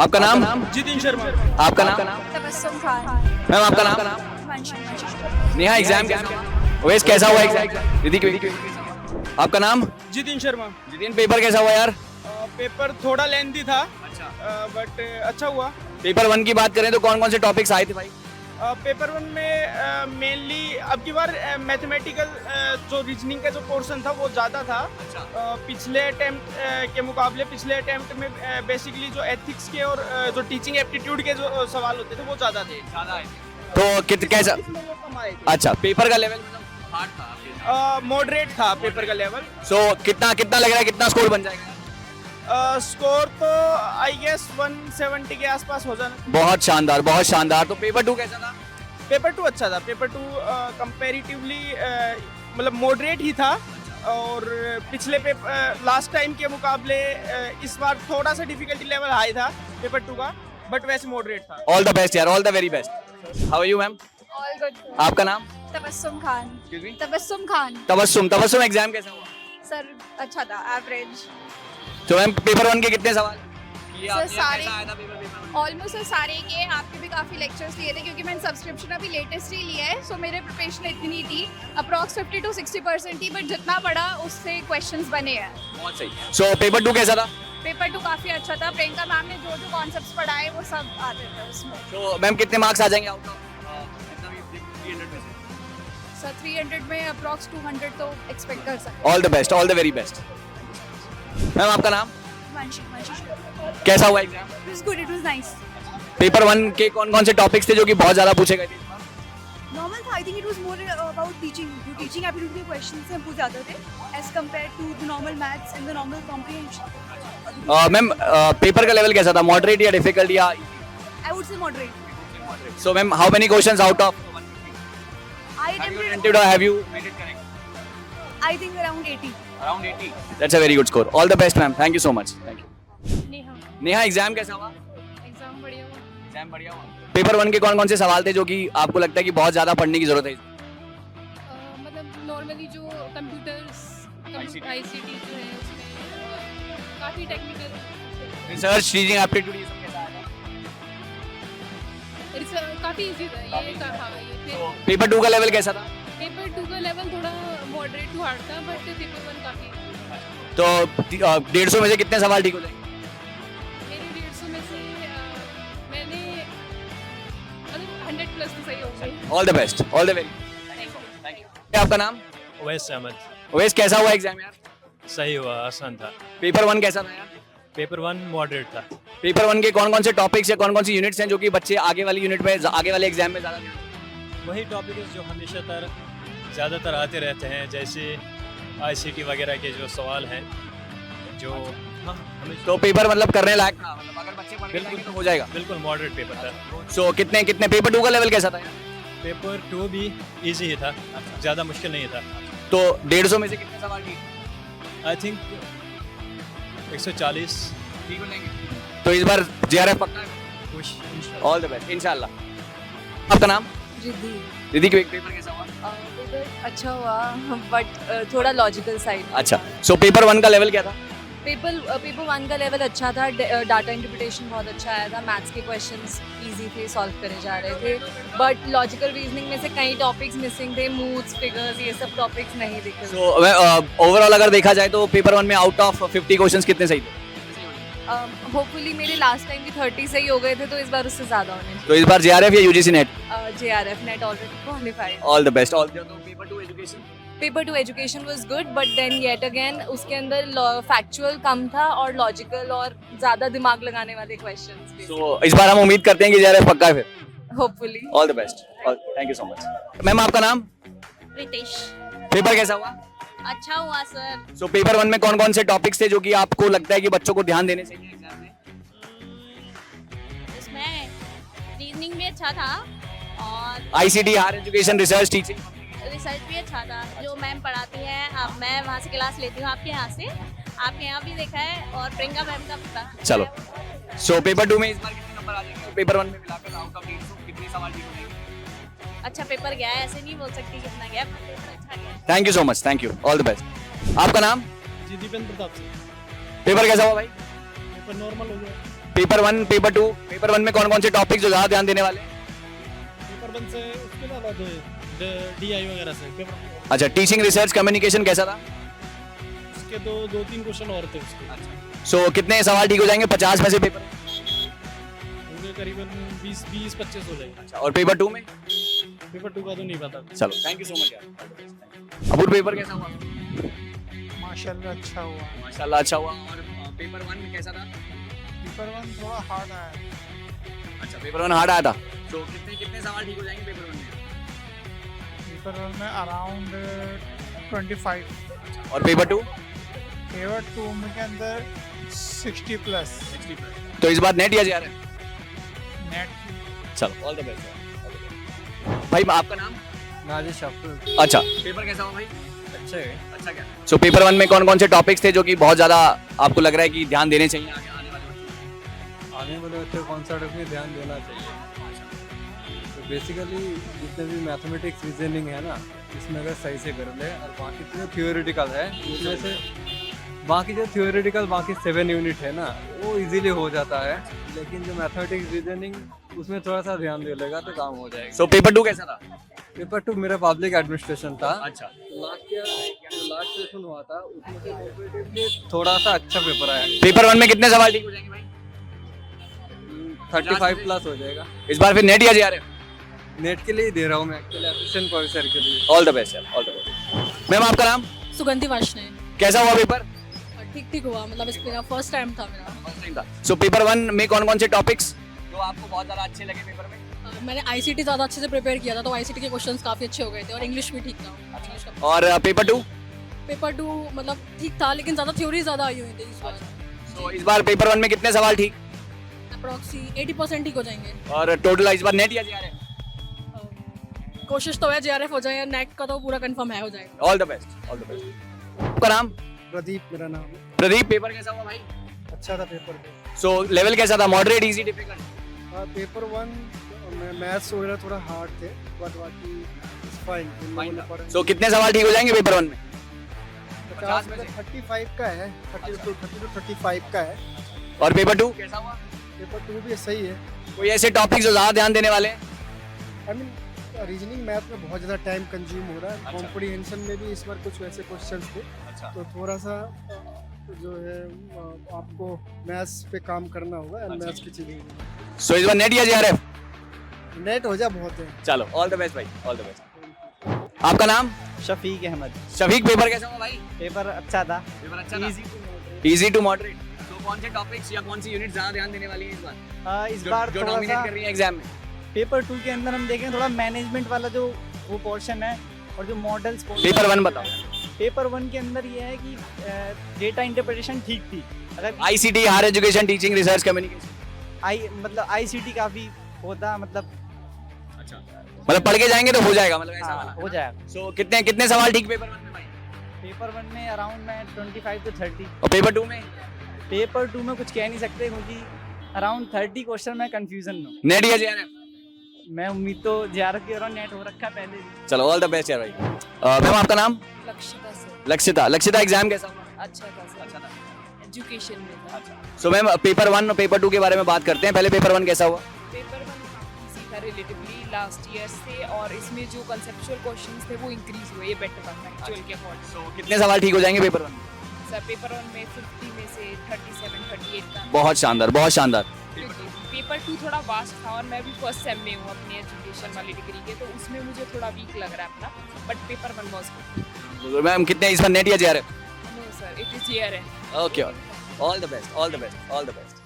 आपका नाम? जितिन शर्मा। आपका नाम? तबस्सुम खान। मैम आपका नाम? नेहा एग्जाम कैसा हुआ? ओवैस कैसा हुआ एग्जाम? दीदी आपका नाम? जितिन शर्मा। जितिन पेपर कैसा हुआ यार? पेपर थोड़ा लेंथी था बट अच्छा हुआ। पेपर 1 की बात करें तो कौन कौन से टॉपिक्स आए थे भाई? पेपर 1 में मेनली अब की बार मैथमेटिकल जो रीजनिंग का जो पोर्शन था वो ज़्यादा था। पिछले अटेम्प्ट के मुकाबले पिछले अटेम्प्ट में बेसिकली जो एथिक्स के और जो टीचिंग एप्टीट्यूड के जो सवाल होते थे वो ज़्यादा थे। तो कैसा? अच्छा, पेपर का लेवल मॉडरेट था पेपर का लेवल। सो कितना कितना लग रहा है, कितना स्कोर बन जाएगा? स्कोर तो आई गेस 170 के आसपास हो जाना। बहुत शानदार, बहुत शानदार। तो पेपर 2 कैसा था? पेपर 2 अच्छा था। पेपर 2 कंपैरेटिवली मतलब मॉडरेट ही था और पिछले पेपर लास्ट टाइम के मुकाबले इस बार थोड़ा सा डिफिकल्टी लेवल हाई था पेपर 2 का, बट वैसे मॉडरेट था। ऑल द बेस्ट यार, all the very best. How are you ma'am? All good. आपका नाम? Tabassum Khan. Excuse me? Tabassum Khan. Tabassum exam कैसा हुआ? सर अच्छा था, एवरेज। तो मैम पेपर 1 के कितने सवाल? सर सारे ऑलमोस्ट सर सारे के आपके भी काफ़ी लेक्चर्स लिए थे क्योंकि मैंने सब्सक्रिप्शन अभी लेटेस्ट ही लिया है, सो मेरे प्रिपरेशन इतनी थी अप्रॉक्स 50 to 60% थी, बट जितना पढ़ा उससे क्वेश्चंस बने हैं। बहुत सही। सो पेपर 2 कैसा था? पेपर 2 काफ़ी अच्छा था। प्रियंका मैम ने जो जो कॉन्सेप्ट्स पढ़ाए वो सब आते थे उसमें। तो मैम कितने मार्क्स आ जाएंगे आउट ऑफ सर 300 में अप्रॉक्स 200 तो एक्सपेक्ट कर सकते all the best, all the very best. Ma'am आपका नाम? हैं। वंशी कैसा हुआ exam? It was good, it was nice. Paper 1 के कौन कौन से टॉपिक्स थे जो कि बहुत ज्यादा पूछे गए थे? नॉर्मल था। I think it was more about teaching. जो टीचिंग एप्टीट्यूड के क्वेश्चंस हैं वो ज़्यादा थे as compare to the normal maths and the normal comprehension. Ma'am paper का लेवल कैसा था? मॉडरेट या डिफिकल्ट या? I would say moderate. So ma'am how many questions out of I have you attempted attempted or have you made it correct? I think around 80। Around 80. That's a very good score. All the best ma'am. Thank you so much. Thank you. Neha Neha exam कैसा हुआ? Exam बढ़िया हुआ। Exam बढ़िया हुआ। Paper 1 के कौन कौन से सवाल थे जो कि आपको लगता है कि बहुत ज्यादा पढ़ने की जरूरत है? मतलब नॉर्मली जो कंप्यूटर्स आईसीटी जो है उसमें काफ़ी टेक्निकल रिसर्च, टीचिंग एप्टीट्यूड ये सब कैसा आया? काफ़ी इजी था ये हाँ ये थे। पेपर 2 का लेवल कैसा था? पेपर 2 का लेवल थोड़ा मॉडरेट टू हार्ड था, बट पेपर 1 काफ़ी तो 150 में से कितने सवाल ठीक हो जाएंगे? मेरे 150 में से मैंने मतलब 100 प्लस तो सही हो गई। All the best, all the very. Thank you. आपका नाम? ओवैस अहमद। ओवैस कैसा हुआ एग्जाम यार? सही हुआ, आसान था। पेपर 1 कैसा था यार? पेपर 1 मॉडरेट था। पेपर 1 के कौन कौन से टॉपिक्स या कौन कौन सी यूनिट्स हैं जो कि बच्चे आगे वाली यूनिट में आगे वाले एग्जाम में ज्यादा वही टॉपिक जो हमेशा ज़्यादातर आते रहते हैं, जैसे आईसीटी वगैरह के जो सवाल हैं जो हाँ हमें तो पेपर मतलब करने लायक था, मतलब अगर बच्चे पढ़ के बिल्कुल। जाएंगे तो हो जाएगा। बिल्कुल मॉडरेट पेपर था। सो कितने कितने पेपर 2 का लेवल कैसा था यार? पेपर 2 भी इजी ही था, ज़्यादा मुश्किल नहीं था। तो 150 में से कितने सवाल ठीक? आई थिंक 140 ठीक हो जाएंगे। तो इस बार जेआरएफ पक्का है? कुछ ऑल द बेस्ट इंशाल्लाह। आपका नाम? रिद्धि। दीदी के पेपर कैसा हुआ? पेपर अच्छा हुआ बट थोड़ा लॉजिकल साइड। अच्छा, सो पेपर 1 का लेवल क्या था? पेपर 1 का लेवल अच्छा था। डाटा इंटरप्रिटेशन बहुत अच्छा आया था। मैथ्स के क्वेश्चंस इजी थे, सॉल्व करे जा रहे थे, बट लॉजिकल रीजनिंग में से कई टॉपिक्स मिसिंग थे। मूव्स, फिगर्स, ये सब टॉपिक्स नहीं दिखे। सो ओवरऑल अगर देखा जाए तो पेपर 1 में आउट ऑफ 50 क्वेश्चंस कितने सही थे? होपफुली मेरे लास्ट टाइम भी 30 सही हो गए थे, तो इस बार उससे ज़्यादा होने तो इस बार जेआरएफ या UGC NET? JRF NET already qualified. All the best. All paper 2 education? Paper 2 education was good, but then yet again उसके अंदर फैक्चुअल कम था और लॉजिकल और ज़्यादा दिमाग लगाने वाले क्वेश्चंस। सो इस बार हम उम्मीद करते हैं कि जेआरएफ पक्का है फिर। Hopefully. All the best. Thank you so much. Ma'am आपका नाम? रितेश। पेपर कैसा हुआ? अच्छा हुआ सर। सो पेपर 1 में कौन कौन से टॉपिक्स थे जो कि आपको लगता है कि बच्चों को ध्यान देने चाहिए एग्जाम में? इसमें रीजनिंग भी अच्छा था और ICT, higher education, research, teaching. Research भी अच्छा था। जो मैम पढ़ाती हैं, अब मैं वहाँ से क्लास लेती हूँ आपके यहाँ से, आपके यहाँ भी देखा है और प्रियंका मैम का पता। चलो, सो पेपर 2 में इस बार कितने नंबर आ जाएंगे? पेपर 1 में मिलाकर आउट ऑफ 150 कितने सवाल ठीक हो जाएंगे? अच्छा पेपर गया है, ऐसे नहीं बोल सकती कितना गया, पर पेपर अच्छा गया। Thank you so much, thank you, all the best. आपका नाम? जी दीपेंद्र प्रताप सिंह। पेपर कैसा हुआ भाई? पेपर नॉर्मल हो गया। पेपर 1 पेपर 2 पेपर 1 में कौन कौन से टॉपिक जो ज्यादा ध्यान देने वाले हैं? पेपर 1 से उसके अलावा जो DI वगैरह से पेपर अच्छा, टीचिंग रिसर्च कम्युनिकेशन कैसा था? उसके दो तीन क्वेश्चन और थे उसके। सो कितने सवाल ठीक हो जाएंगे 50 में से पेपर? होंगे करीबन 20-25 हो जाएंगे। अच्छा, और पेपर 2 में? पेपर 2 का तो नहीं पता। चलो, थैंक यू सो मच यार। अबूर पेपर कैसा हुआ? माशाल्लाह अच्छा हुआ। माशाल्लाह अच्छा हुआ। और पेपर 1 में कैसा था? पेपर 1 थोड़ा हार्ड आया। अच्छा, पेपर 1 हार्ड आया था। तो कितने सवाल ठीक हो जाएंगे पेपर 1 में? पेपर 1 में अराउंड 25। और पेपर 2? पेपर 2 में के अंदर 60 प्लस। तो इस बार नेट या जा रहा है? नेट। चलो, ऑल द बेस्ट भाई। आपका नाम? नाजिश शाफी। अच्छा, पेपर कैसा हुआ भाई? अच्छा है। अच्छा क्या? सो पेपर 1 में कौन कौन से टॉपिक्स थे जो कि बहुत ज्यादा आपको लग रहा है कि ध्यान देने चाहिए आने वाले बच्चों? आने वाले बच्चे कौन सा टॉपिक में ध्यान देना चाहिए? तो बेसिकली जितने भी मैथमेटिक्स रीजनिंग है ना, इसमें अगर सही से कर ले, और बाकी जो थियोरेटिकल है उसमें से बाकी जो थियोरेटिकल बाकी 7 यूनिट है ना, वो इजीली हो जाता है। लेकिन जो मैथमेटिक्स रीजनिंग उसमें थोड़ा सा ध्यान दे लेगा तो काम हो जाएगा। सो पेपर 2 कैसा था? पेपर 2 मेरा पब्लिक एडमिनिस्ट्रेशन था। अच्छा, लास्ट सेशन हुआ था, उसमें से कंपैरेटिवली थोड़ा सा अच्छा पेपर आया। पेपर 1 में कितने सवाल ठीक हो जाएंगे भाई? 35 प्लस हो जाएगा। इस बार फिर नेट या जा रहे हैं? नेट के लिए ही दे रहा हूँ मैं, एक्चुअली असिस्टेंट प्रोफेसर के लिए। ऑल द बेस्ट यार, ऑल द बेस्ट। मैम आपका नाम? सुगंधी वाशने। कैसा हुआ पेपर? ठीक ठीक हुआ, मतलब इस मेरा फर्स्ट टाइम था मेरा। सो पेपर 1 में कौन कौन से टॉपिक्स जो आपको बहुत ज्यादा अच्छे लगे पेपर में? मैंने ICT ज़्यादा अच्छे से प्रिपेयर किया था, तो ICT के क्वेश्चंस काफ़ी अच्छे हो गए थे, और इंग्लिश भी ठीक था। इंग्लिश का और पेपर 2? पेपर 2 मतलब ठीक था, लेकिन ज़्यादा थ्योरी ज़्यादा आई हुई थी इस बार। तो इस बार पेपर 1 में कितने सवाल ठीक? अप्रॉक्सी 80% ठीक हो जाएंगे। और टोटल इस बार नेट या जा रहे हैं? कोशिश तो है JRF हो जाए, नेट का तो पूरा कंफर्म है, हो जाएगा। All the best, all the best. आपका नाम? प्रदीप मेरा नाम। प्रदीप, पेपर कैसा हुआ भाई? अच्छा था पेपर। सो लेवल कैसा था? Moderate, easy, difficult? पेपर 1 में मैथ्स वगैरह थोड़ा हार्ड थे, बट बाकी फाइन। सो कितने सवाल ठीक हो जाएंगे पेपर 1 में? 50 में 35 का है, 30 to 35 का है। और पेपर 2 कैसा हुआ? पेपर 2 भी सही है। कोई ऐसे टॉपिक जो ज्यादा ध्यान देने वाले हैं? आई मीन रीजनिंग मैथ में बहुत ज़्यादा टाइम कंज्यूम हो रहा है। कॉम्प्रिहेंशन में भी इस बार कुछ वैसे क्वेश्चंस थे, तो थोड़ा सा जो है आपको मैथ्स पे काम करना होगा, एंड मैथ्स की चीज़ें। सो इस बार नेट या JRF? नेट हो जा बहुत है। चलो, ऑल द बेस्ट भाई, ऑल द बेस्ट। आपका नाम? शफीक अहमद। शफीक, पेपर कैसा हुआ भाई? पेपर अच्छा था। पेपर अच्छा था, इजी टू मॉडरेट। तो कौन से टॉपिक्स या कौन सी यूनिट ज्यादा ध्यान देने वाली है इस बार? इस बार जो थोड़ा डोमिनेट सा कर रही है एग्जाम में? पेपर 2 के अंदर हम देखें थोड़ा मैनेजमेंट वाला जो वो पोर्शन है, और जो मॉडल्स। पेपर 1 बताओ। पेपर 1 के अंदर ये है कि डेटा इंटरप्रिटेशन ठीक थी। अगर ICT, higher education, teaching, research, communication, मतलब ICT काफी होता, मतलब अच्छा, मतलब पढ़ के जाएंगे तो हो जाएगा, मतलब ऐसा वाला हो जाएगा। सो कितने सवाल ठीक पेपर 1 में भाई? पेपर 1 में अराउंड मैं 25 to 30। और पेपर 2 में? पेपर 2 में कुछ कह नहीं सकते, क्योंकि अराउंड 30 क्वेश्चन में कंफ्यूजन में हूँ। नेट या JRF? मैं उम्मीद तो JRF की और नेट हो रखा है पहले भी। चलो, ऑल द बेस्ट यार भाई। मैम आपका नाम? लक्षिता से। लक्षिता, एग्जाम कैसा हुआ? अच्छा था सर। अच्छा था। एजुकेशन में था। सो मैम पेपर 1 और पेपर 2 के बारे में बात करते हैं। पहले पेपर 1 कैसा हुआ? पेपर 1 इजी था रिलेटिवली लास्ट ईयर से, और इसमें जो कंसेप्चुअल क्वेश्चंस थे वो इंक्रीज हुए, ये बेटर था एक्चुअल के अकॉर्डिंग। सो कितने सवाल ठीक हो जाएंगे पेपर 1 में? सर पेपर 1 में 50 में से 37 38 का। बहुत शानदार, बहुत शानदार। पेपर 2 थोड़ा वास्ट था, और मैं भी फर्स्ट सेम में हूँ अपनी एजुकेशन वाली डिग्री के, तो उसमें मुझे थोड़ा वीक लग रहा है अपना, but paper 1 was good. Ma'am कितने इस बार नेट या JRF? No sir, it is year है। Okay, all the best, all the best, all the best.